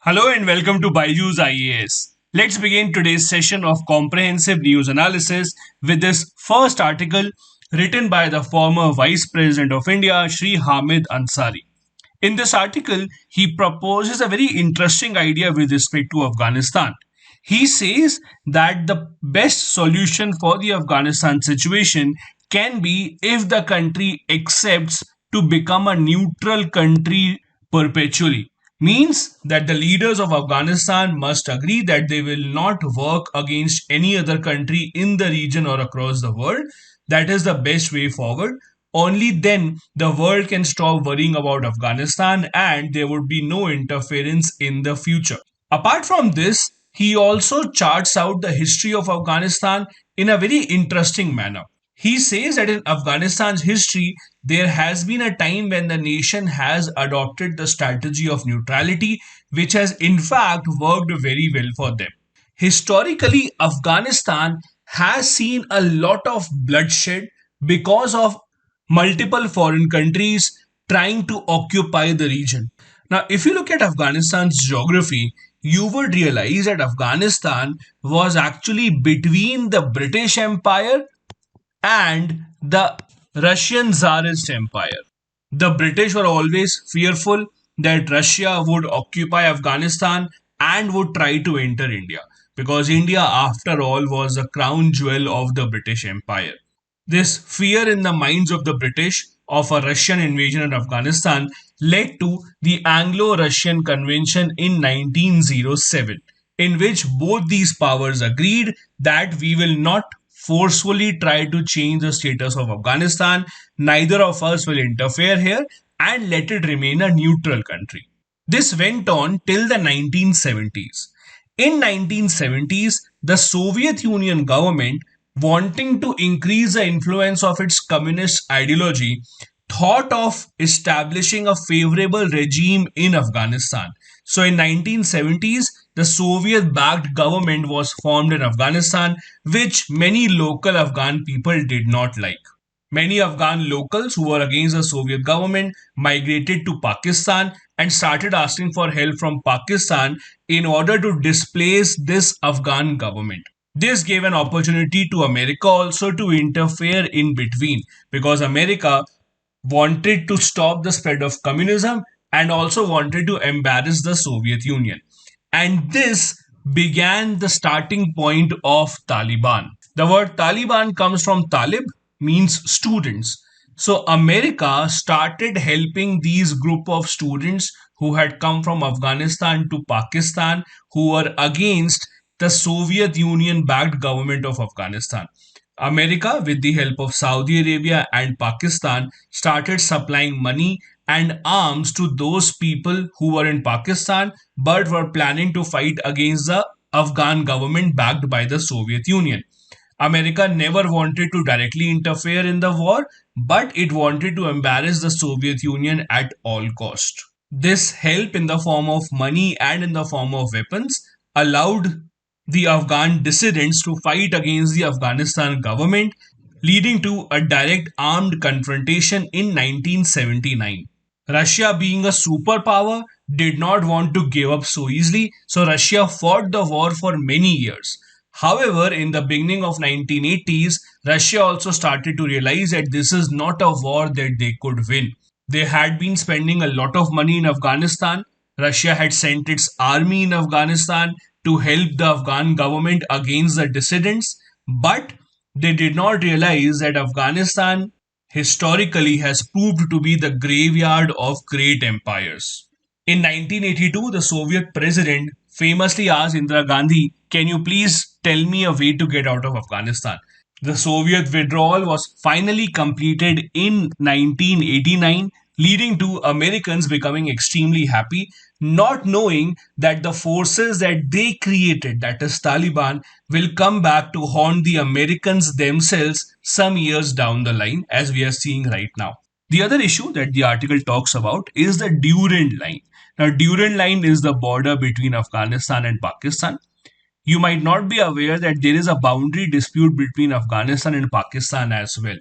Hello and welcome to BYJU'S IAS. Let's begin today's session of comprehensive news analysis with this first article written by the former Vice President of India, Shri Hamid Ansari. In this article, he proposes a very interesting idea with respect to Afghanistan. He says that the best solution for the Afghanistan situation can be if the country accepts to become a neutral country perpetually. Means that the leaders of Afghanistan must agree that they will not work against any other country in the region or across the world. That is the best way forward. Only then the world can stop worrying about Afghanistan and there would be no interference in the future. Apart from this, he also charts out the history of Afghanistan in a very interesting manner. He says that in Afghanistan's history, there has been a time when the nation has adopted the strategy of neutrality, which has in fact worked very well for them. Historically, Afghanistan has seen a lot of bloodshed because of multiple foreign countries trying to occupy the region. Now, if you look at Afghanistan's geography, you would realize that Afghanistan was actually between the British Empire and the Russian Tsarist Empire. The British were always fearful that Russia would occupy Afghanistan and would try to enter India because India, after all, was the crown jewel of the British Empire. This fear in the minds of the British of a Russian invasion of Afghanistan led to the Anglo Russian Convention in 1907, in which both these powers agreed that we will not forcefully try to change the status of Afghanistan, neither of us will interfere here, and let it remain a neutral country. This went on till the 1970s. In 1970s, the Soviet Union government, wanting to increase the influence of its communist ideology, thought of establishing a favorable regime in Afghanistan. So in 1970s, the Soviet-backed government was formed in Afghanistan, which many local Afghan people did not like. Many Afghan locals who were against the Soviet government migrated to Pakistan and started asking for help from Pakistan in order to displace this Afghan government. This gave an opportunity to America also to interfere in between because America wanted to stop the spread of communism and also wanted to embarrass the Soviet Union. And this began the starting point of Taliban. The word Taliban comes from Talib, means students. So America started helping these group of students who had come from Afghanistan to Pakistan who were against the Soviet Union backed government of Afghanistan. America, with the help of Saudi Arabia and Pakistan, started supplying money and arms to those people who were in Pakistan but were planning to fight against the Afghan government backed by the Soviet Union. America never wanted to directly interfere in the war, but it wanted to embarrass the Soviet Union at all cost. This help in the form of money and in the form of weapons allowed the Afghan dissidents to fight against the Afghanistan government, leading to a direct armed confrontation in 1979. Russia, being a superpower, did not want to give up so easily, so Russia fought the war for many years. However, in the beginning of 1980s, Russia also started to realize that this is not a war that they could win. They had been spending a lot of money in Afghanistan. Russia had sent its army in Afghanistan to help the Afghan government against the dissidents, but they did not realize that Afghanistan historically has proved to be the graveyard of great empires. In 1982, the Soviet president famously asked Indira Gandhi, "Can you please tell me a way to get out of Afghanistan?" The Soviet withdrawal was finally completed in 1989, leading to Americans becoming extremely happy, not knowing that the forces that they created, that is Taliban, will come back to haunt the Americans themselves some years down the line, as we are seeing right now. The other issue that the article talks about is the Durand Line. Now, Durand Line is the border between Afghanistan and Pakistan. You might not be aware that there is a boundary dispute between Afghanistan and Pakistan as well.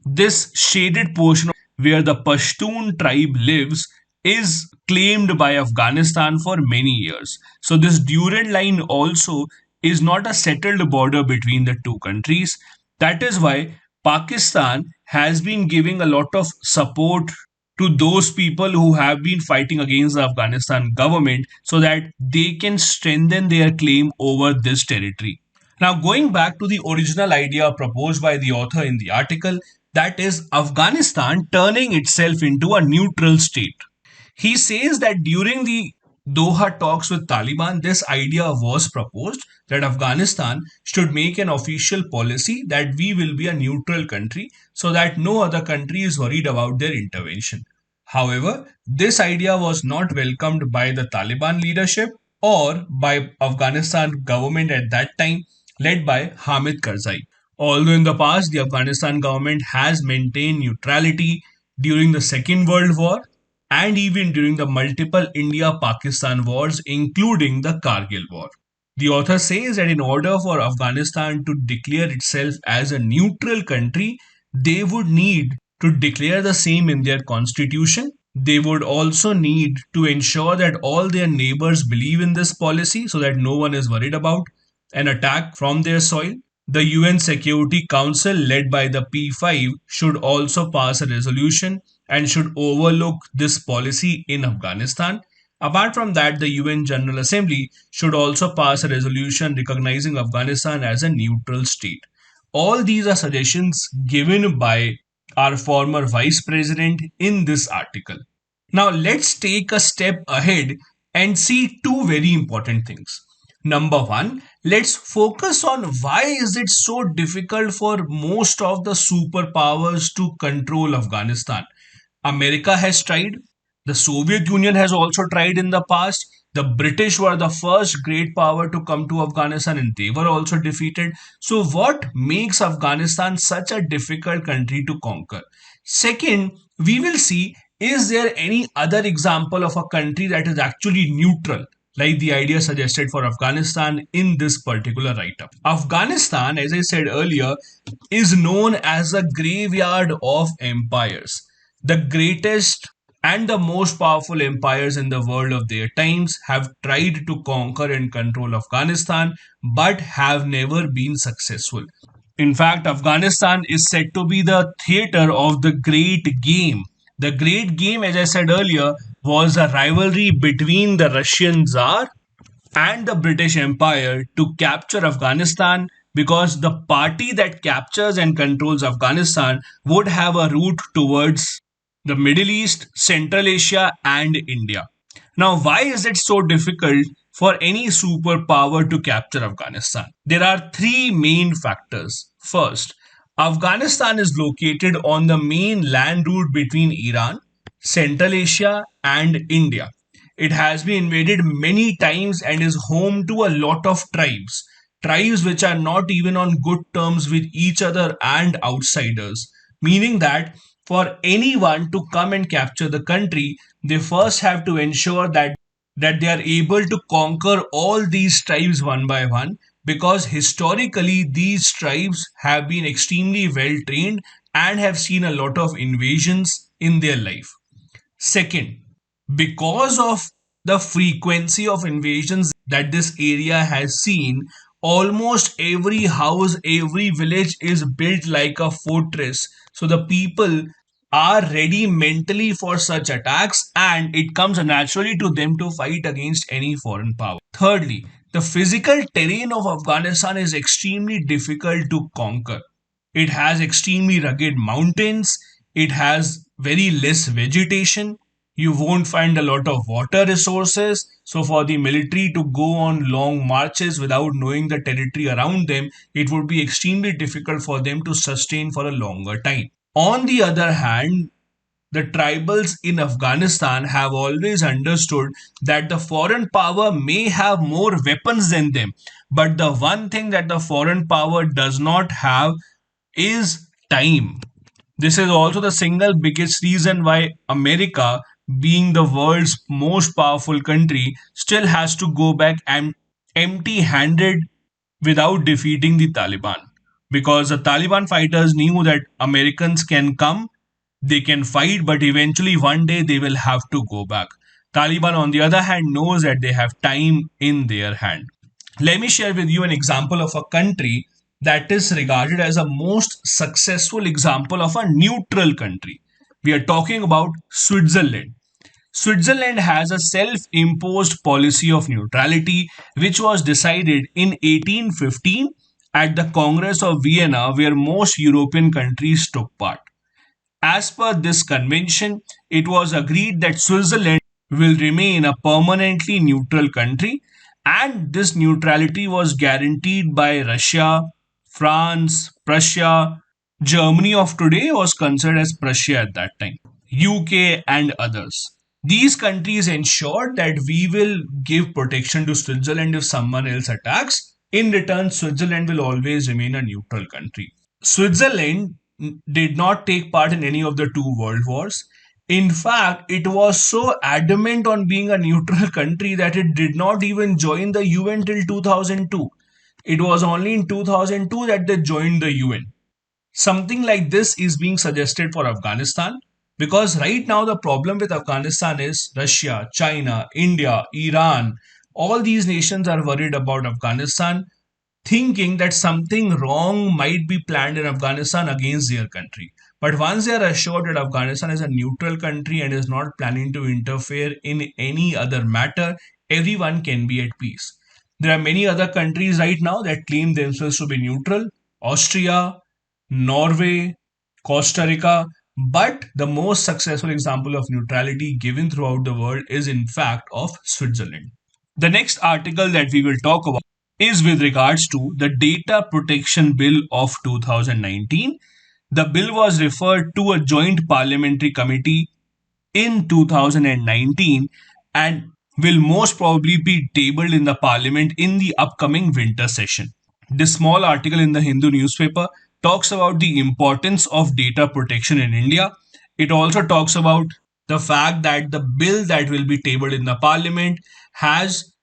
This shaded portion where the Pashtun tribe lives is claimed by Afghanistan for many years. So, this Durand line also is not a settled border between the two countries. That is why Pakistan has been giving a lot of support to those people who have been fighting against the Afghanistan government so that they can strengthen their claim over this territory. Now, going back to the original idea proposed by the author in the article, that is Afghanistan turning itself into a neutral state. He says that during the Doha talks with Taliban, this idea was proposed that Afghanistan should make an official policy that we will be a neutral country so that no other country is worried about their intervention. However, this idea was not welcomed by the Taliban leadership or by Afghanistan government at that time, led by Hamid Karzai. Although in the past the Afghanistan government has maintained neutrality during the Second World War and even during the multiple India Pakistan wars, including the Kargil War. The author says that in order for Afghanistan to declare itself as a neutral country, they would need to declare the same in their constitution. They would also need to ensure that all their neighbors believe in this policy so that no one is worried about an attack from their soil. The UN Security Council, led by the P5, should also pass a resolution and should overlook this policy in Afghanistan. Apart from that, the UN General Assembly should also pass a resolution recognizing Afghanistan as a neutral state. All these are suggestions given by our former vice president in this article. Now, let's take a step ahead and see two very important things. Number one, let's focus on why is it so difficult for most of the superpowers to control Afghanistan. America has tried. The Soviet Union has also tried in the past. The British were the first great power to come to Afghanistan and they were also defeated. So, what makes Afghanistan such a difficult country to conquer? Second, we will see is there any other example of a country that is actually neutral, like the idea suggested for Afghanistan in this particular write up? Afghanistan, as I said earlier, is known as a graveyard of empires. The greatest and the most powerful empires in the world of their times have tried to conquer and control Afghanistan but have never been successful. In fact, Afghanistan is said to be the theater of the Great Game. The Great Game, as I said earlier, was a rivalry between the Russian Tsar and the British Empire to capture Afghanistan, because the party that captures and controls Afghanistan would have a route towards the Middle East, Central Asia, and India. Now, why is it so difficult for any superpower to capture Afghanistan? There are three main factors. First, Afghanistan is located on the main land route between Iran, Central Asia, and India. It has been invaded many times and is home to a lot of tribes. Tribes which are not even on good terms with each other and outsiders. Meaning that for anyone to come and capture the country, they first have to ensure that they are able to conquer all these tribes one by one, because historically these tribes have been extremely well trained and have seen a lot of invasions in their life. Second, because of the frequency of invasions that this area has seen, almost every house, every village is built like a fortress. So the people are ready mentally for such attacks and it comes naturally to them to fight against any foreign power. Thirdly, the physical terrain of Afghanistan is extremely difficult to conquer. It has extremely rugged mountains, it has very less vegetation, you won't find a lot of water resources. So, for the military to go on long marches without knowing the territory around them, it would be extremely difficult for them to sustain for a longer time. On the other hand, the tribals in Afghanistan have always understood that the foreign power may have more weapons than them, but the one thing that the foreign power does not have is time. This is also the single biggest reason why America, being the world's most powerful country, still has to go back and empty handed without defeating the Taliban. Because the Taliban fighters knew that Americans can come, They can fight, but eventually one day they will have to go back. Taliban, on the other hand, knows that they have time in their hand. Let me share with you an example of a country that is regarded as a most successful example of a neutral country. We are talking about Switzerland. Switzerland has a self imposed policy of neutrality, which was decided in 1815 at the Congress of Vienna, where most European countries took part. As per this convention, it was agreed that Switzerland will remain a permanently neutral country, and this neutrality was guaranteed by Russia, France, Prussia. Germany of today was considered as Prussia at that time, UK, and others. These countries ensured that we will give protection to Switzerland if someone else attacks. In return, Switzerland will always remain a neutral country. Switzerland did not take part in any of the two world wars. In fact, it was so adamant on being a neutral country that it did not even join the UN till 2002. It was only in 2002 that they joined the UN. Something like this is being suggested for Afghanistan, because right now the problem with Afghanistan is Russia, China, India, Iran. All these nations are worried about Afghanistan, thinking that something wrong might be planned in Afghanistan against their country. But once they are assured that Afghanistan is a neutral country and is not planning to interfere in any other matter, everyone can be at peace. There are many other countries right now that claim themselves to be neutral: Austria, Norway, Costa Rica. But the most successful example of neutrality given throughout the world is, in fact, of Switzerland. The next article that we will talk about is with regards to the Data Protection Bill of 2019. The bill was referred to a joint parliamentary committee in 2019 and will most probably be tabled in the parliament in the upcoming winter session. This small article in the Hindu newspaper talks about the importance of data protection in India. It also talks about the fact that the bill that will be tabled in the parliament has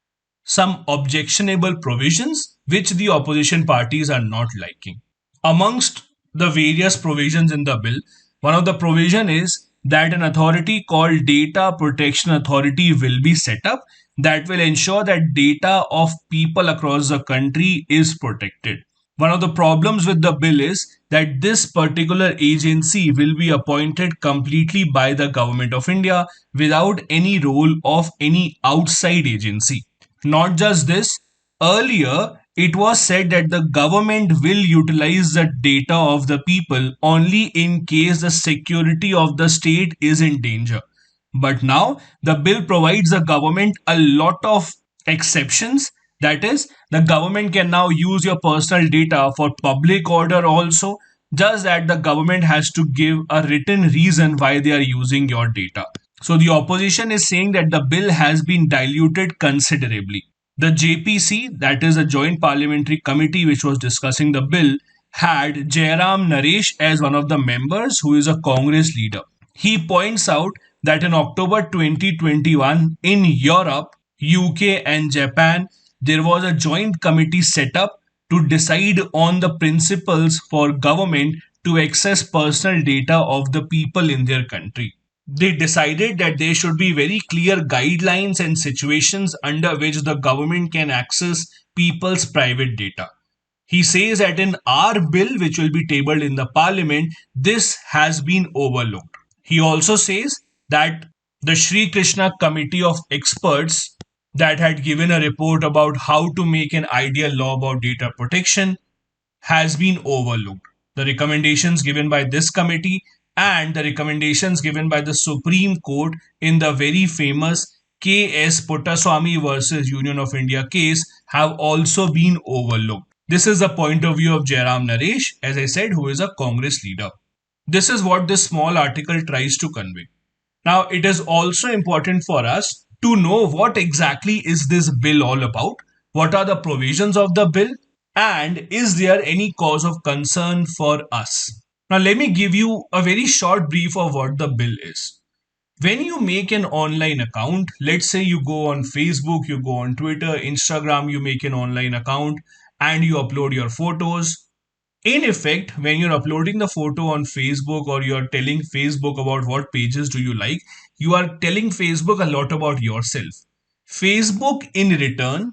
some objectionable provisions which the opposition parties are not liking. Amongst the various provisions in the bill, one of the provision is that an authority called Data Protection Authority will be set up that will ensure that data of people across the country is protected. One of the problems with the bill is that this particular agency will be appointed completely by the government of India without any role of any outside agency. Not just this, earlier it was said that the government will utilize the data of the people only in case the security of the state is in danger. But now the bill provides the government a lot of exceptions. That is, the government can now use your personal data for public order also, just that the government has to give a written reason why they are using your data. So the opposition is saying that the bill has been diluted considerably. The JPC, that is a Joint Parliamentary Committee which was discussing the bill, had Jairam Naresh as one of the members who is a Congress leader. He points out that in October 2021 in Europe, UK and Japan, there was a joint committee set up to decide on the principles for government to access personal data of the people in their country. They decided that there should be very clear guidelines and situations under which the government can access people's private data. He says that in our bill, which will be tabled in the parliament, this has been overlooked. He also says that the Sri Krishna Committee of Experts that had given a report about how to make an ideal law about data protection has been overlooked. The recommendations given by this committee and the recommendations given by the Supreme Court in the very famous K.S. Puttaswamy versus Union of India case have also been overlooked. This is the point of view of Jairam Naresh, as I said, who is a Congress leader. This is what this small article tries to convey. Now, it is also important for us to know what exactly is this bill all about, what are the provisions of the bill, and is there any cause of concern for us. Now, let me give you a very short brief of what the bill is. When you make an online account, let's say you go on Facebook, you go on Twitter, Instagram, you make an online account and you upload your photos. In effect, when you're uploading the photo on Facebook or you're telling Facebook about what pages do you like, you are telling Facebook a lot about yourself. Facebook in return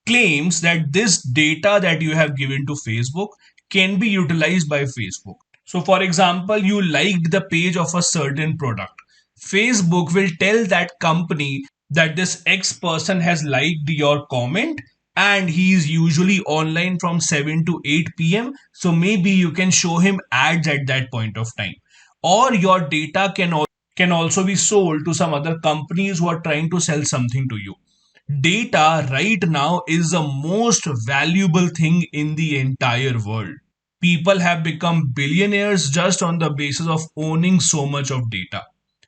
claims that this data that you have given to Facebook can be utilized by Facebook. So for example, you liked the page of a certain product. Facebook will tell that company that this X person has liked your comment and he is usually online from 7 to 8 p.m. So maybe you can show him ads at that point of time. Or your data can also be sold to some other companies who are trying to sell something to you. Data right now is the most valuable thing in the entire world. People have become billionaires just on the basis of owning so much of data.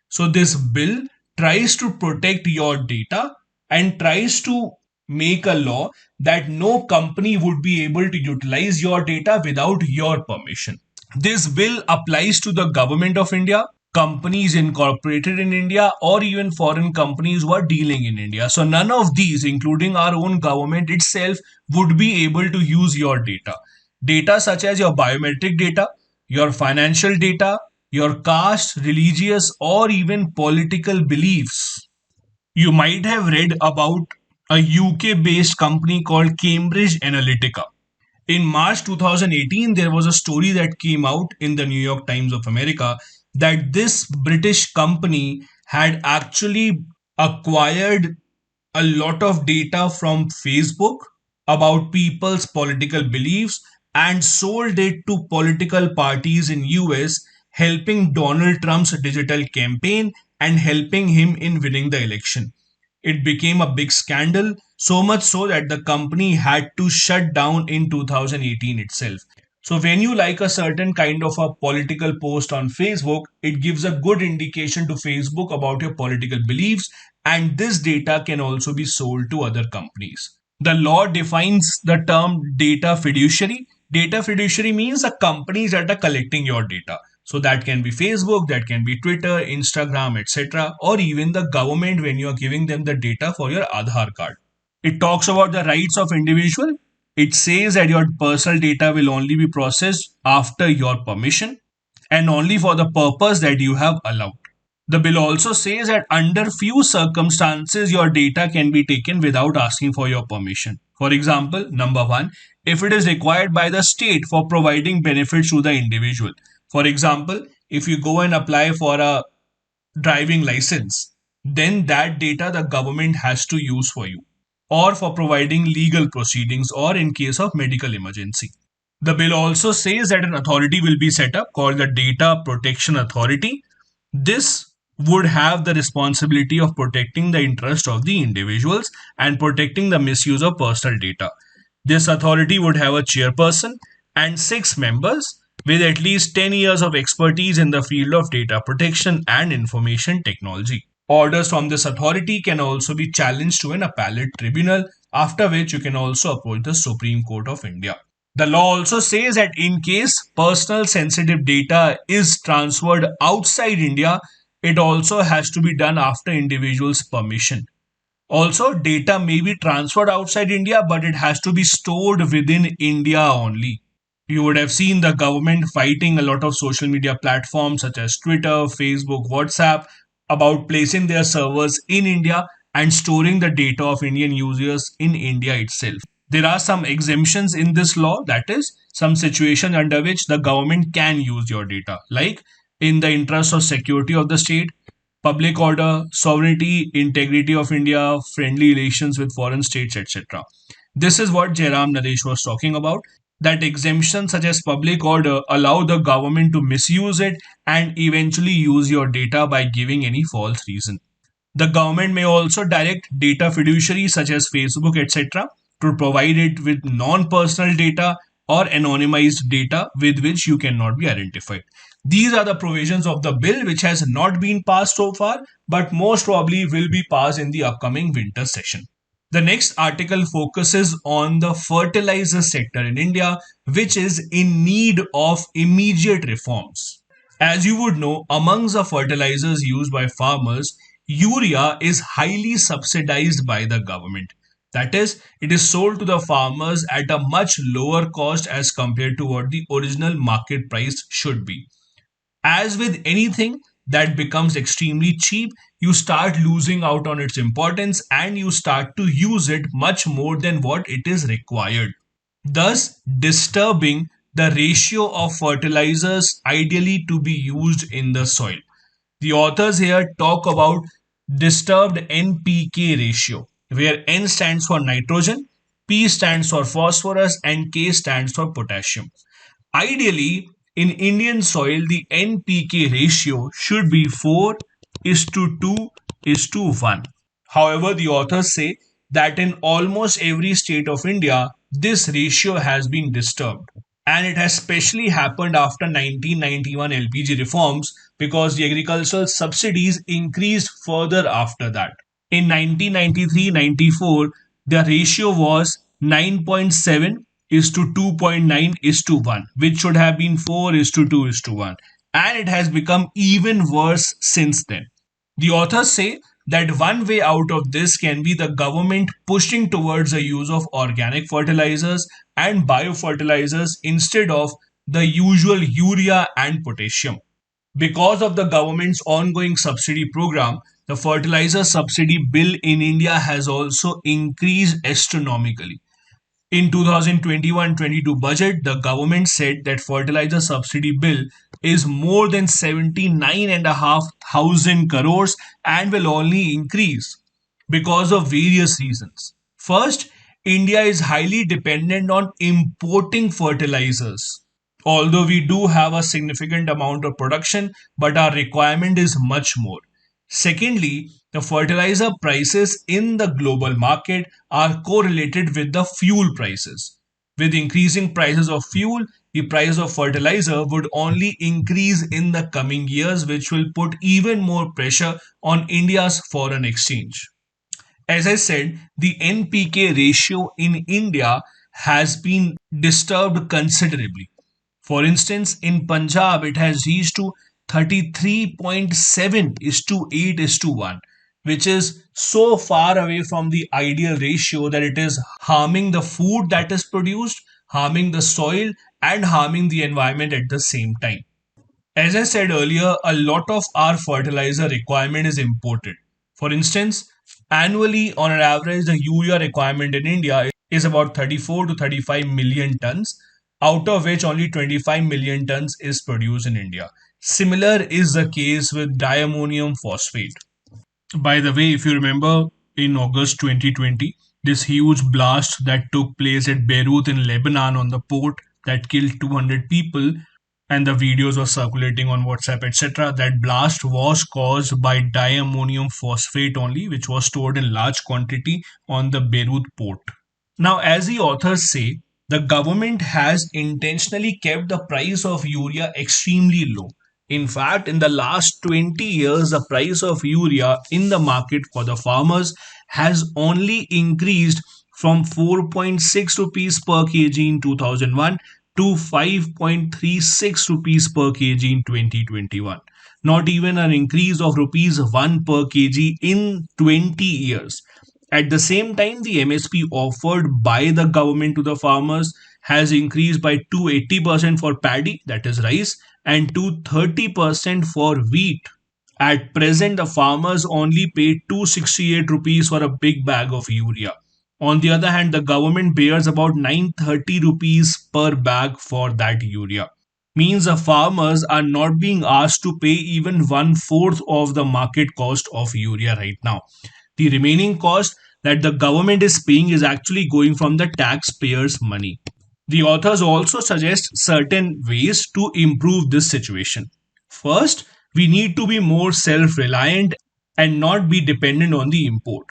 So, this bill tries to protect your data and tries to make a law that no company would be able to utilize your data without your permission. This bill applies to the government of India, companies incorporated in India, or even foreign companies who are dealing in India. So, none of these, including our own government itself, would be able to use your data. Data such as your biometric data, your financial data, your caste, religious, or even political beliefs. You might have read about a UK based company called Cambridge Analytica. In March 2018, there was a story that came out in the New York Times of America that this British company had actually acquired a lot of data from Facebook about people's political beliefs and sold it to political parties in US, helping Donald Trump's digital campaign and helping him in winning the election. It became a big scandal, so much so that the company had to shut down in 2018 itself. So, when you like a certain kind of a political post on Facebook, it gives a good indication to Facebook about your political beliefs, and this data can also be sold to other companies. The law defines the term data fiduciary. Data fiduciary means the companies that are collecting your data. So that can be Facebook, that can be Twitter, Instagram, etc., or even the government when you are giving them the data for your Aadhaar card. It talks about the rights of individual. It says that your personal data will only be processed after your permission and only for the purpose that you have allowed. The bill also says that under few circumstances your data can be taken without asking for your permission. For example, number 1, if it is required by the state for providing benefits to the individual. For example, if you go and apply for a driving license, then that data the government has to use for you, or for providing legal proceedings, or in case of medical emergency. The bill also says that an authority will be set up called the Data Protection Authority. This would have the responsibility of protecting the interest of the individuals and protecting the misuse of personal data. This authority would have a chairperson and 6 members with at least 10 years of expertise in the field of data protection and information technology. Orders from this authority can also be challenged to an appellate tribunal, after which you can also approach the Supreme Court of India. The law also says that in case personal sensitive data is transferred outside India, it also has to be done after individual's permission. Also, data may be transferred outside India, but it has to be stored within India only. You would have seen the government fighting a lot of social media platforms such as Twitter, Facebook, WhatsApp about placing their servers in India and storing the data of Indian users in India itself. There are some exemptions in this law, that is, some situations under which the government can use your data, like in the interest of security of the state, public order, sovereignty, integrity of India, friendly relations with foreign states, etc. This is what Jairam Naresh was talking about. That exemptions such as public order allow the government to misuse it and eventually use your data by giving any false reason. The government may also direct data fiduciaries such as Facebook, etc., to provide it with non personal data or anonymized data with which you cannot be identified. These are the provisions of the bill which has not been passed so far, but most probably will be passed in the upcoming winter session. The next article focuses on the fertilizer sector in India, which is in need of immediate reforms. As you would know, amongst the fertilizers used by farmers, urea is highly subsidized by the government. That is, it is sold to the farmers at a much lower cost as compared to what the original market price should be. As with anything that becomes extremely cheap, you start losing out on its importance and you start to use it much more than what it is required, thus disturbing the ratio of fertilizers ideally to be used in the soil. The authors here talk about disturbed NPK ratio, where N stands for nitrogen, P stands for phosphorus, and K stands for potassium. Ideally, in Indian soil, the NPK ratio should be 4 is to 2 is to 1. However, the authors say that in almost every state of India, this ratio has been disturbed. And it has specially happened after 1991 LPG reforms because the agricultural subsidies increased further after that. In 1993-94, the ratio was 9.7 is to 2.9 is to 1, which should have been 4 is to 2 is to 1. And it has become even worse since then. The authors say that one way out of this can be the government pushing towards the use of organic fertilizers and biofertilizers instead of the usual urea and potassium. Because of the government's ongoing subsidy program, the fertilizer subsidy bill in India has also increased astronomically. In 2021-22 budget, the government said that fertilizer subsidy bill is more than 79,500 crores and will only increase because of various reasons. First, India is highly dependent on importing fertilizers. Although we do have a significant amount of production, but our requirement is much more. Secondly, the fertilizer prices in the global market are correlated with the fuel prices. With increasing prices of fuel, the price of fertilizer would only increase in the coming years, which will put even more pressure on India's foreign exchange. As I said, the NPK ratio in India has been disturbed considerably. For instance, in Punjab, it has reached to 33.7 is to 8 is to 1, which is so far away from the ideal ratio that it is harming the food that is produced, harming the soil, and harming the environment at the same time. As I said earlier, a lot of our fertilizer requirement is imported. For instance, annually on an average, the urea requirement in India is about 34 to 35 million tons, out of which only 25 million tons is produced in India. Similar is the case with diammonium phosphate. By the way, if you remember in August 2020, this huge blast that took place at Beirut in Lebanon on the port that killed 200 people, and the videos were circulating on WhatsApp, etc. That blast was caused by diammonium phosphate only, which was stored in large quantity on the Beirut port. Now, as the authors say, the government has intentionally kept the price of urea extremely low. In fact, in the last 20 years, the price of urea in the market for the farmers has only increased from 4.6 rupees per kg in 2001 to 5.36 rupees per kg in 2021. Not even an increase of rupees 1 per kg in 20 years. At the same time, the MSP offered by the government to the farmers has increased by 280% for paddy, that is rice, and 230% for wheat. At present, the farmers only pay 268 rupees for a big bag of urea. On the other hand, the government bears about 930 rupees per bag for that urea. Means the farmers are not being asked to pay even one fourth of the market cost of urea right now. The remaining cost that the government is paying is actually going from the taxpayers' money. The authors also suggest certain ways to improve this situation. First, we need to be more self reliant and not be dependent on the import.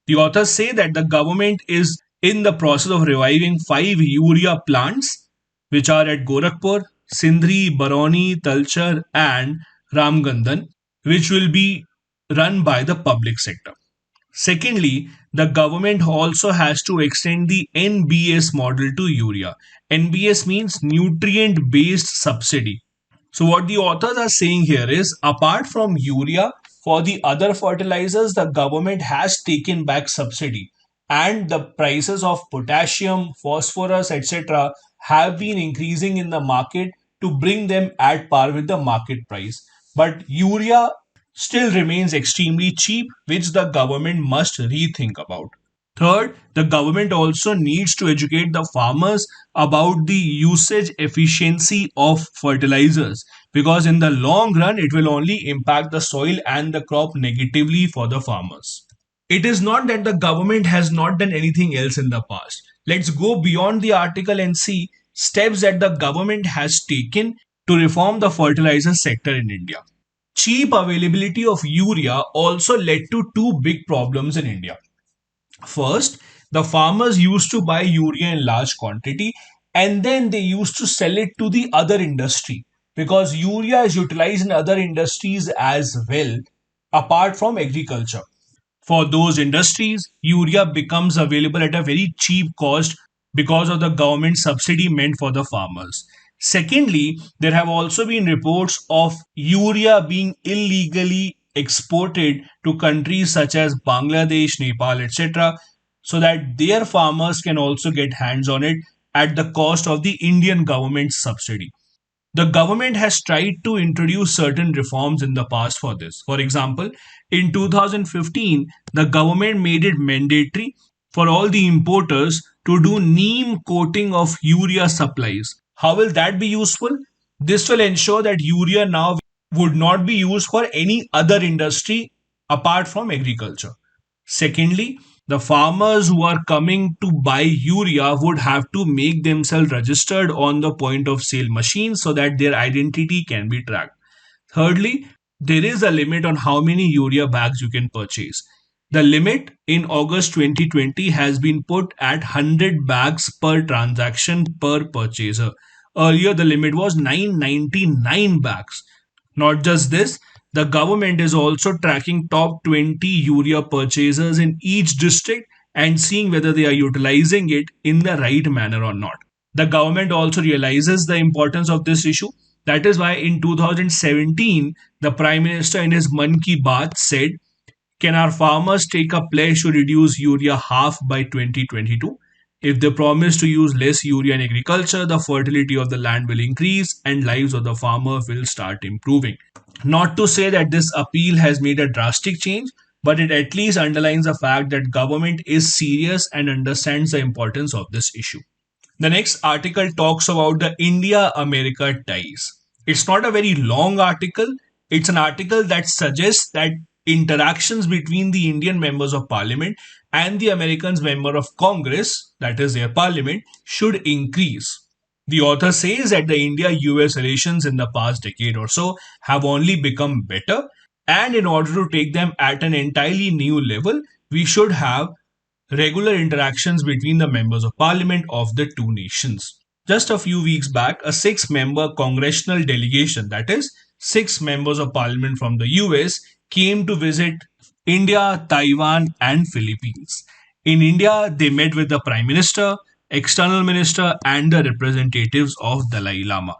The authors say that the government is in the process of reviving 5 urea plants, which are at Gorakhpur, Sindri, Baroni, Talchar, and Ramgandan, which will be run by the public sector. Secondly, the government also has to extend the NBS model to urea. NBS means nutrient based subsidy. So, what the authors are saying here is apart from urea, for the other fertilizers, the government has taken back subsidy. and the prices of potassium, phosphorus, etc. have been increasing in the market to bring them at par with the market price. But urea still remains extremely cheap, which the government must rethink about. Third, the government also needs to educate the farmers about the usage efficiency of fertilizers, because in the long run it will only impact the soil and the crop negatively for the farmers. It is not that the government has not done anything else in the past. Let's go beyond the article and see steps that the government has taken to reform the fertilizer sector in India. Cheap availability of urea also led to two big problems in India. First, the farmers used to buy urea in large quantity and then they used to sell it to the other industry, because urea is utilized in other industries as well apart from agriculture. For those industries, urea becomes available at a very cheap cost because of the government subsidy meant for the farmers. Secondly, there have also been reports of urea being illegally exported to countries such as Bangladesh, Nepal, etc., so that their farmers can also get hands on it at the cost of the Indian government's subsidy. The government has tried to introduce certain reforms in the past for this. For example, in 2015, the government made it mandatory for all the importers to do neem coating of urea supplies. How will that be useful? This will ensure that urea now would not be used for any other industry apart from agriculture. Secondly, the farmers who are coming to buy urea would have to make themselves registered on the point of sale machine so that their identity can be tracked. Thirdly, there is a limit on how many urea bags you can purchase. The limit in August 2020 has been put at 100 bags per transaction per purchaser. Earlier, the limit was 999 bags. Not just this, the government is also tracking top 20 urea purchasers in each district and seeing whether they are utilizing it in the right manner or not. The government also realizes the importance of this issue. That is why in 2017, the Prime Minister in his Man Ki Baat said, can our farmers take a pledge to reduce urea half by 2022? If they promise to use less urea in agriculture, the fertility of the land will increase and lives of the farmer will start improving. Not to say that this appeal has made a drastic change, but it at least underlines the fact that government is serious and understands the importance of this issue. The next article talks about the India America ties. It's not a very long article, it's an article that suggests that interactions between the Indian members of parliament and the Americans member of Congress, that is their parliament, should increase. The author says that the India US relations in the past decade or so have only become better, and in order to take them at an entirely new level, we should have regular interactions between the members of parliament of the two nations. Just a few weeks back, a six-member congressional delegation, that is, six members of parliament from the US, came to visit India, Taiwan, and Philippines. In India, they met with the Prime Minister, External Minister, and the representatives of Dalai Lama.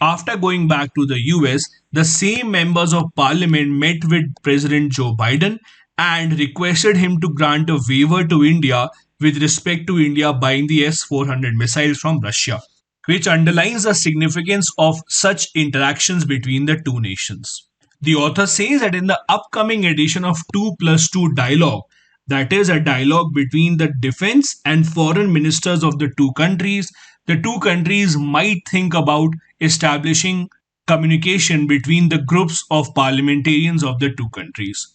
After going back to the US, the same members of parliament met with President Joe Biden and requested him to grant a waiver to India with respect to India buying the S-400 missiles from Russia, which underlines the significance of such interactions between the two nations. The author says that in the upcoming edition of 2 plus 2 dialogue, that is a dialogue between the defense and foreign ministers of the two countries might think about establishing communication between the groups of parliamentarians of the two countries.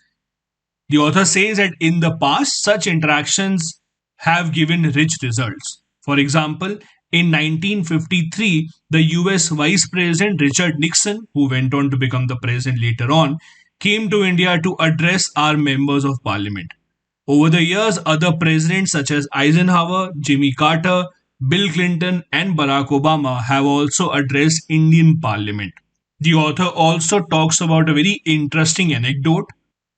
The author says that in the past, such interactions have given rich results. For example, in 1953, the US Vice President Richard Nixon, who went on to become the president later on, came to India to address our members of parliament. Over the years, other presidents such as Eisenhower, Jimmy Carter, Bill Clinton, and Barack Obama have also addressed Indian parliament. The author also talks about a very interesting anecdote.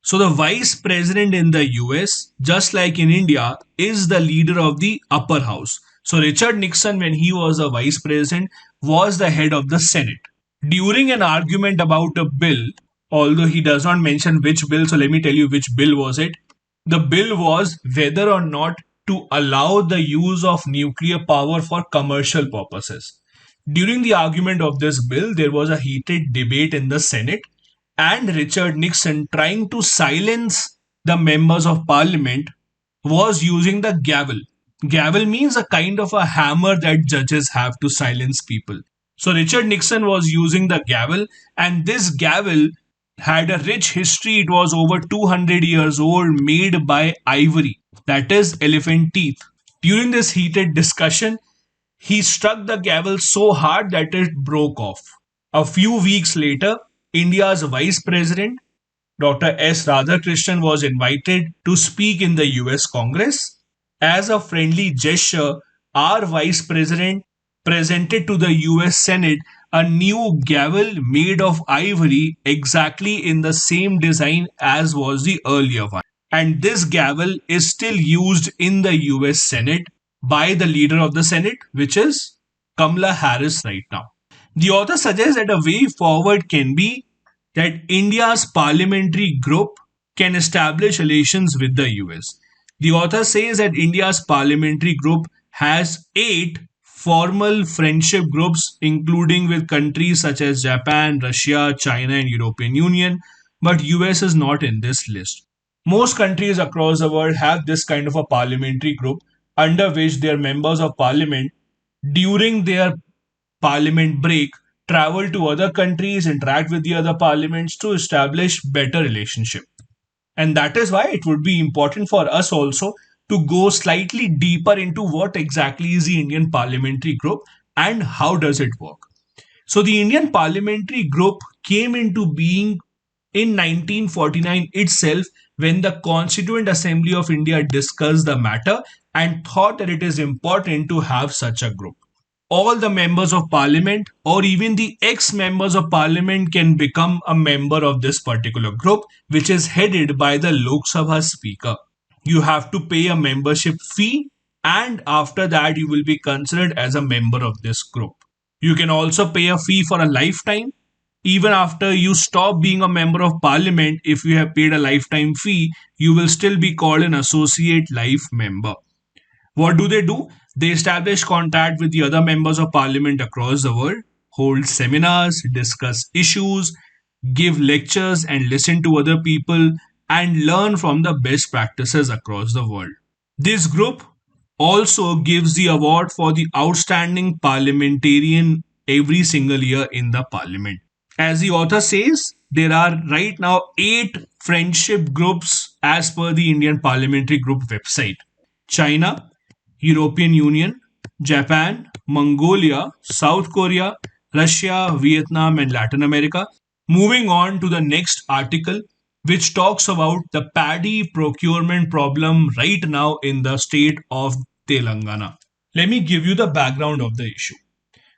So, the vice president in the US, just like in India, is the leader of the upper house. So, Richard Nixon, when he was a vice president, was the head of the Senate. During an argument about a bill, although he does not mention which bill, so let me tell you which bill was it. The bill was whether or not to allow the use of nuclear power for commercial purposes. During the argument of this bill, there was a heated debate in the Senate, and Richard Nixon, trying to silence the members of parliament, was using the gavel. Gavel means a kind of a hammer that judges have to silence people. So Richard Nixon was using the gavel, and this gavel had a rich history. It was over 200 years old, made by ivory, that is, elephant teeth. During this heated discussion, he struck the gavel so hard that it broke off. A few weeks later, India's Vice President, Dr. S. Radhakrishnan, was invited to speak in the US Congress. As a friendly gesture, our Vice President presented to the US Senate a new gavel made of ivory exactly in the same design as was the earlier one. And this gavel is still used in the US Senate by the leader of the Senate, which is Kamala Harris right now. The author suggests that a way forward can be that India's parliamentary group can establish relations with the US. The author says that India's parliamentary group has 8 formal friendship groups, including with countries such as Japan, Russia, China, and European Union, but US is not in this list. Most countries across the world have this kind of a parliamentary group under which their members of parliament, during their parliament break, travel to other countries, interact with the other parliaments to establish better relationship. And that is why it would be important for us also to go slightly deeper into what exactly is the Indian parliamentary group and how does it work. So the Indian parliamentary group came into being in 1949 itself, when the Constituent Assembly of India discussed the matter and thought that it is important to have such a group. All the members of parliament or even the ex-members of parliament can become a member of this particular group, which is headed by the Lok Sabha Speaker. You have to pay a membership fee, and after that you will be considered as a member of this group. You can also pay a fee for a lifetime. Even after you stop being a member of parliament, if you have paid a lifetime fee, you will still be called an associate life member. What do? They establish contact with the other members of parliament across the world, hold seminars, discuss issues, give lectures, and listen to other people and learn from the best practices across the world. This group also gives the award for the outstanding parliamentarian every single year in the parliament. As the author says, there are right now 8 friendship groups as per the Indian Parliamentary Group website: China, European Union, Japan, Mongolia, South Korea, Russia, Vietnam, and Latin America. Moving on to the next article, which talks about the paddy procurement problem right now in the state of Telangana. Let me give you the background of the issue.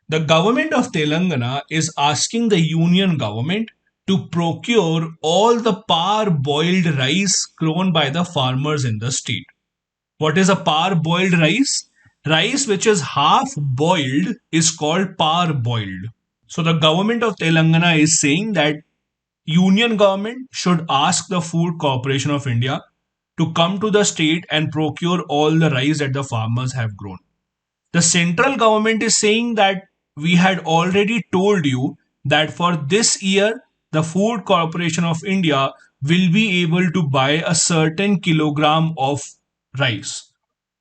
The government of Telangana is asking the union government to procure all the par-boiled rice grown by the farmers in the state. What is a par-boiled rice? Rice which is half boiled is called par-boiled. So the government of Telangana is saying that union government should ask the Food Corporation of India to come to the state and procure all the rice that the farmers have grown. The central government is saying that we had already told you that for this year, the Food Corporation of India will be able to buy a certain kilogram of rice.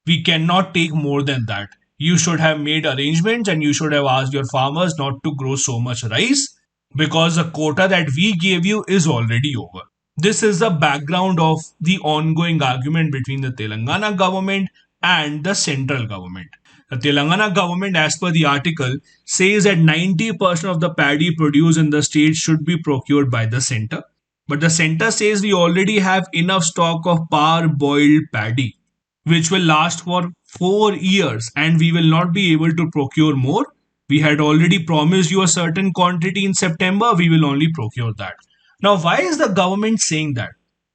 We cannot take more than that. You should have made arrangements and you should have asked your farmers not to grow so much rice, because the quota that we gave you is already over. This is the background of the ongoing argument between the Telangana government and the central government. The Telangana government, as per the article, says that 90% of the paddy produced in the state should be procured by the center. But the center says we already have enough stock of par-boiled paddy, which will last for 4 years, and we will not be able to procure more. We had already promised you a certain quantity in September, we will only procure that. Now, why is the government saying that?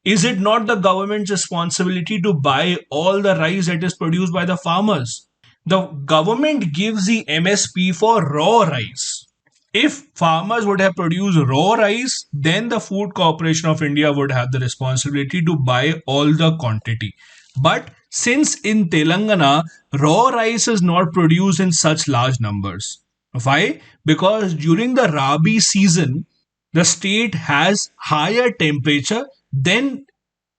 Is it not the government's responsibility to buy all the rice that is produced by the farmers? The government gives the MSP for raw rice. If farmers would have produced raw rice, then the Food Corporation of India would have the responsibility to buy all the quantity. But since in Telangana, raw rice is not produced in such large numbers. Why? Because during the Rabi season, the state has higher temperature than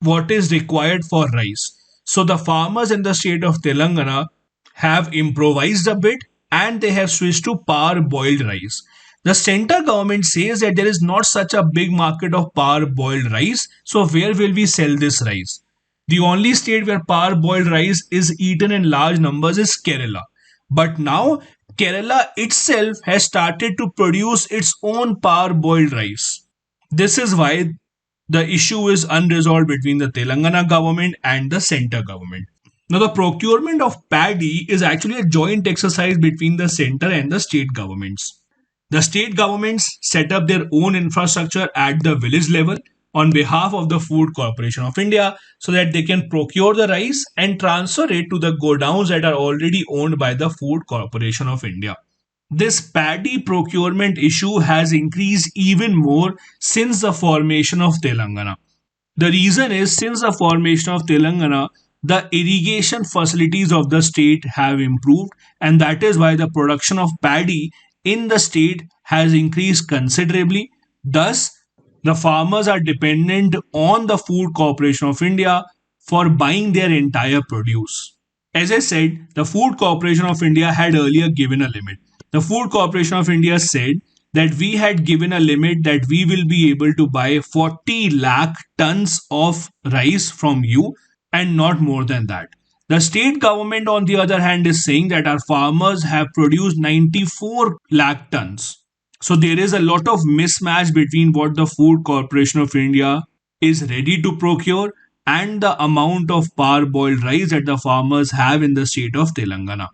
what is required for rice. So the farmers in the state of Telangana have improvised a bit and they have switched to boiled rice. The center government says that there is not such a big market of boiled rice, so where will we sell this rice? The only state where boiled rice is eaten in large numbers is Kerala. But now Kerala itself has started to produce its own boiled rice. This is why the issue is unresolved between the Telangana government and the center government. Now, the procurement of paddy is actually a joint exercise between the center and the state governments. The state governments set up their own infrastructure at the village level on behalf of the Food Corporation of India so that they can procure the rice and transfer it to the godowns that are already owned by the Food Corporation of India. This paddy procurement issue has increased even more since the formation of Telangana. The reason is since the formation of Telangana, the irrigation facilities of the state have improved, and that is why the production of paddy in the state has increased considerably. Thus, the farmers are dependent on the Food Corporation of India for buying their entire produce. As I said, the Food Corporation of India had earlier given a limit. The Food Corporation of India said that we had given a limit that we will be able to buy 40 lakh tons of rice from you and not more than that. The state government, on the other hand, is saying that our farmers have produced 94 lakh tons. So there is a lot of mismatch between what the Food Corporation of India is ready to procure and the amount of parboiled rice that the farmers have in the state of Telangana.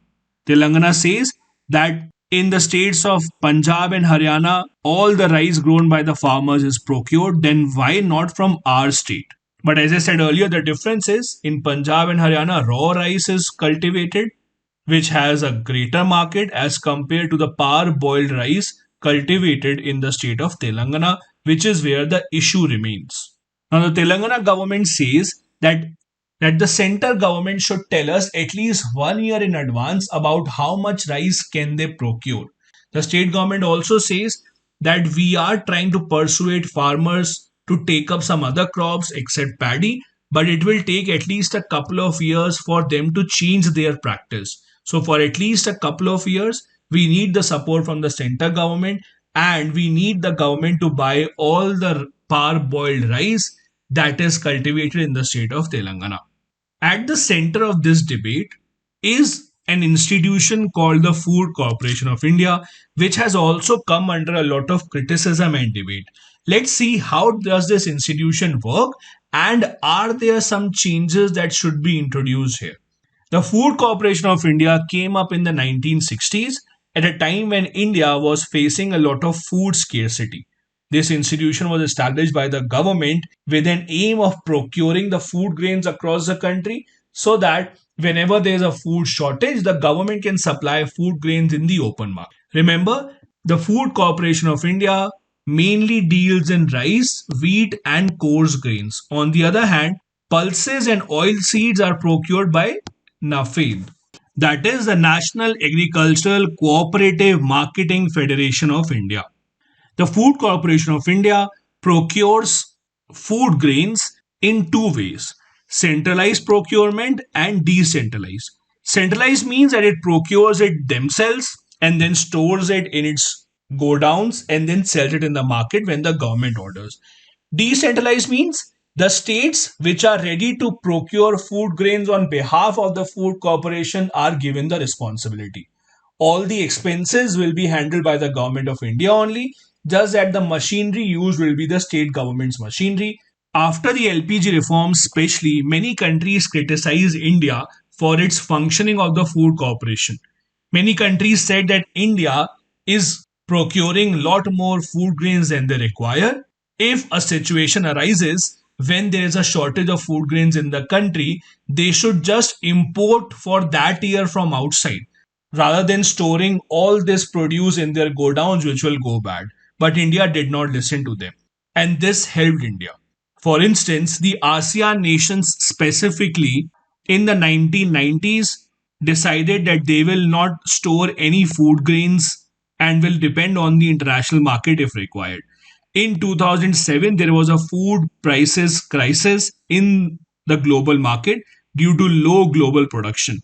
Telangana says that in the states of Punjab and Haryana, all the rice grown by the farmers is procured, then why not from our state? But as I said earlier, the difference is in Punjab and Haryana, raw rice is cultivated, which has a greater market as compared to the parboiled rice cultivated in the state of Telangana, which is where the issue remains. Now, the Telangana government says that the center government should tell us at least 1 year in advance about how much rice can they procure. The state government also says that we are trying to persuade farmers to take up some other crops except paddy, but it will take at least a couple of years for them to change their practice. So, for at least a couple of years, we need the support from the center government and we need the government to buy all the parboiled rice that is cultivated in the state of Telangana. At the center of this debate is an institution called the Food Corporation of India, which has also come under a lot of criticism and debate. Let's see how does this institution work and are there some changes that should be introduced here. The Food Corporation of India came up in the 1960s at a time when India was facing a lot of food scarcity. This institution was established by the government with an aim of procuring the food grains across the country so that whenever there is a food shortage, the government can supply food grains in the open market. Remember, the Food Corporation of India mainly deals in rice, wheat, and coarse grains. On the other hand, pulses and oil seeds are procured by NAFED, that is the National Agricultural Cooperative Marketing Federation of India. The Food Corporation of India procures food grains in two ways: centralized procurement and decentralized. Centralized means that it procures it themselves and then stores it in its godowns and then sells it in the market when the government orders. Decentralized means the states which are ready to procure food grains on behalf of the food corporation are given the responsibility. All the expenses will be handled by the government of India only, just that the machinery used will be the state government's machinery. After the LPG reforms, especially, many countries criticize India for its functioning of the food corporation. Many countries said that India is procuring a lot more food grains than they require. If a situation arises when there is a shortage of food grains in the country, they should just import for that year from outside. rather than storing all this produce in their godowns, which will go bad. But India did not listen to them. And this helped India. For instance, the ASEAN nations specifically in the 1990s decided that they will not store any food grains and will depend on the international market if required. In 2007, there was a food prices crisis in the global market due to low global production,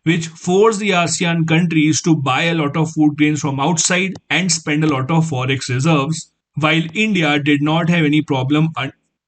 which forced the ASEAN countries to buy a lot of food grains from outside and spend a lot of forex reserves, while India did not have any problem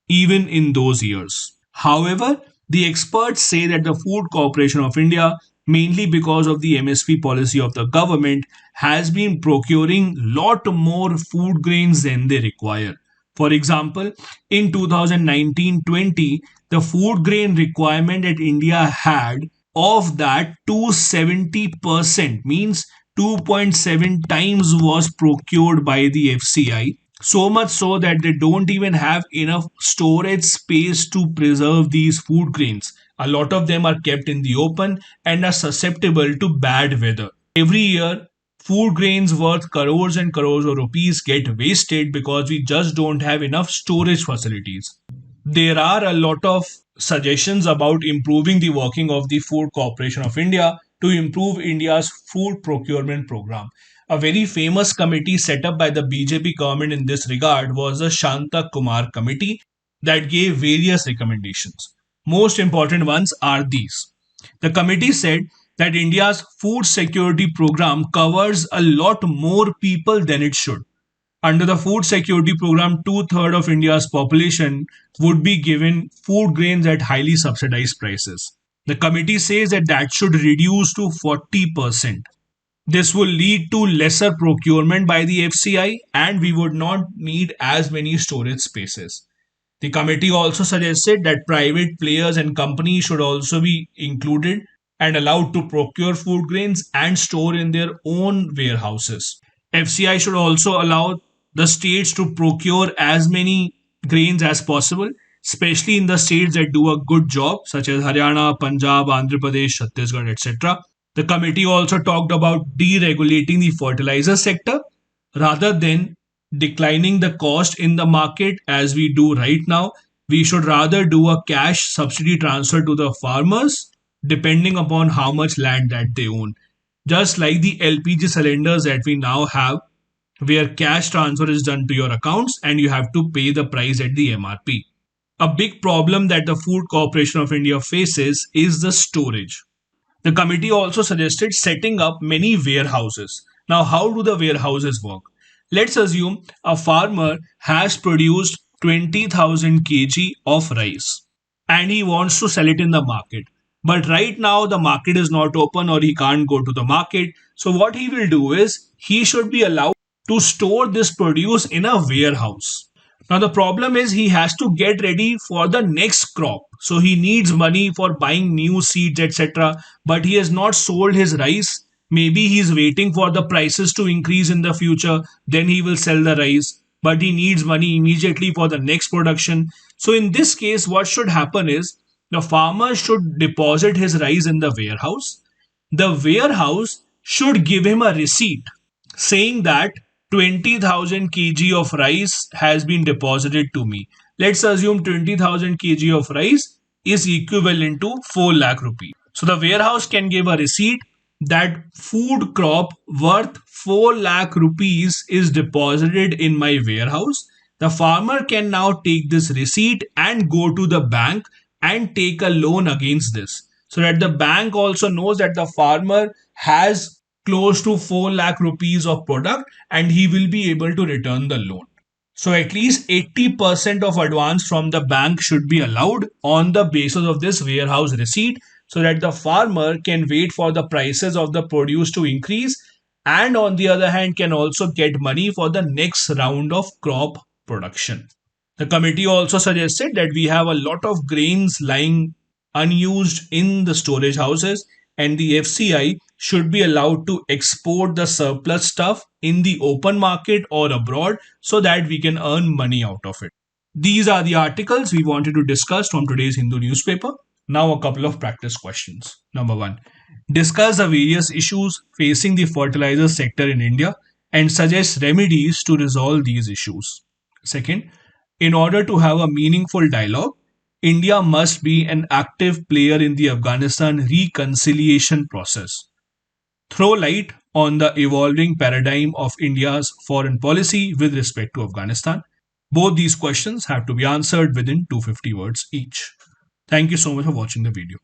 even in those years. However, the experts say that the Food Corporation of India, mainly because of the MSP policy of the government, has been procuring lot more food grains than they require. For example, in 2019-20, the food grain requirement that India had, of that 270% means 2.7 times was procured by the FCI, so much so that they don't even have enough storage space to preserve these food grains. A lot of them are kept in the open and are susceptible to bad weather. Every year, food grains worth crores and crores of rupees get wasted because we just don't have enough storage facilities. There are a lot of suggestions about improving the working of the Food Corporation of India to improve India's food procurement program. A very famous committee set up by the BJP government in this regard was the Shanta Kumar Committee that gave various recommendations. Most important ones are these. The committee said that India's food security program covers a lot more people than it should. Under the food security program, two-thirds of India's population would be given food grains at highly subsidized prices. The committee says that that should reduce to 40%. This will lead to lesser procurement by the FCI and we would not need as many storage spaces. The committee also suggested that private players and companies should also be included and allowed to procure food grains and store in their own warehouses. FCI should also allow the states to procure as many grains as possible, especially in the states that do a good job, such as Haryana, Punjab, Andhra Pradesh, Chhattisgarh, etc. The committee also talked about deregulating the fertilizer sector rather than declining the cost in the market as we do right now. We should rather do a cash subsidy transfer to the farmers depending upon how much land that they own. Just like the LPG cylinders that we now have, where cash transfer is done to your accounts and you have to pay the price at the MRP. A big problem that the Food Corporation of India faces is the storage. The committee also suggested setting up many warehouses. Now, how do the warehouses work? Let's assume a farmer has produced 20,000 kg of rice and he wants to sell it in the market. But right now, the market is not open or he can't go to the market. So, what he will do is he should be allowed to store this produce in a warehouse. Now, the problem is he has to get ready for the next crop. So, he needs money for buying new seeds, etc. But he has not sold his rice. Maybe he's waiting for the prices to increase in the future. Then he will sell the rice. But he needs money immediately for the next production. So, in this case, what should happen is the farmer should deposit his rice in the warehouse. The warehouse should give him a receipt saying that 20,000 kg of rice has been deposited to me. Let's assume 20,000 kg of rice is equivalent to 4 lakh rupees. So the warehouse can give a receipt that food crop worth 4 lakh rupees is deposited in my warehouse. The farmer can now take this receipt and go to the bank and take a loan against this, so that the bank also knows that the farmer has close to 4 lakh rupees of product and he will be able to return the loan. So at least 80% of advance from the bank should be allowed on the basis of this warehouse receipt, so that the farmer can wait for the prices of the produce to increase and on the other hand can also get money for the next round of crop production. The committee also suggested that we have a lot of grains lying unused in the storage houses and the FCI should be allowed to export the surplus stuff in the open market or abroad so that we can earn money out of it. These are the articles we wanted to discuss from today's Hindu newspaper. Now, a couple of practice questions. Number one, discuss the various issues facing the fertilizer sector in India and suggest remedies to resolve these issues. Second, in order to have a meaningful dialogue, India must be an active player in the Afghanistan reconciliation process. Throw light on the evolving paradigm of India's foreign policy with respect to Afghanistan. Both these questions have to be answered within 250 words each. Thank you so much for watching the video.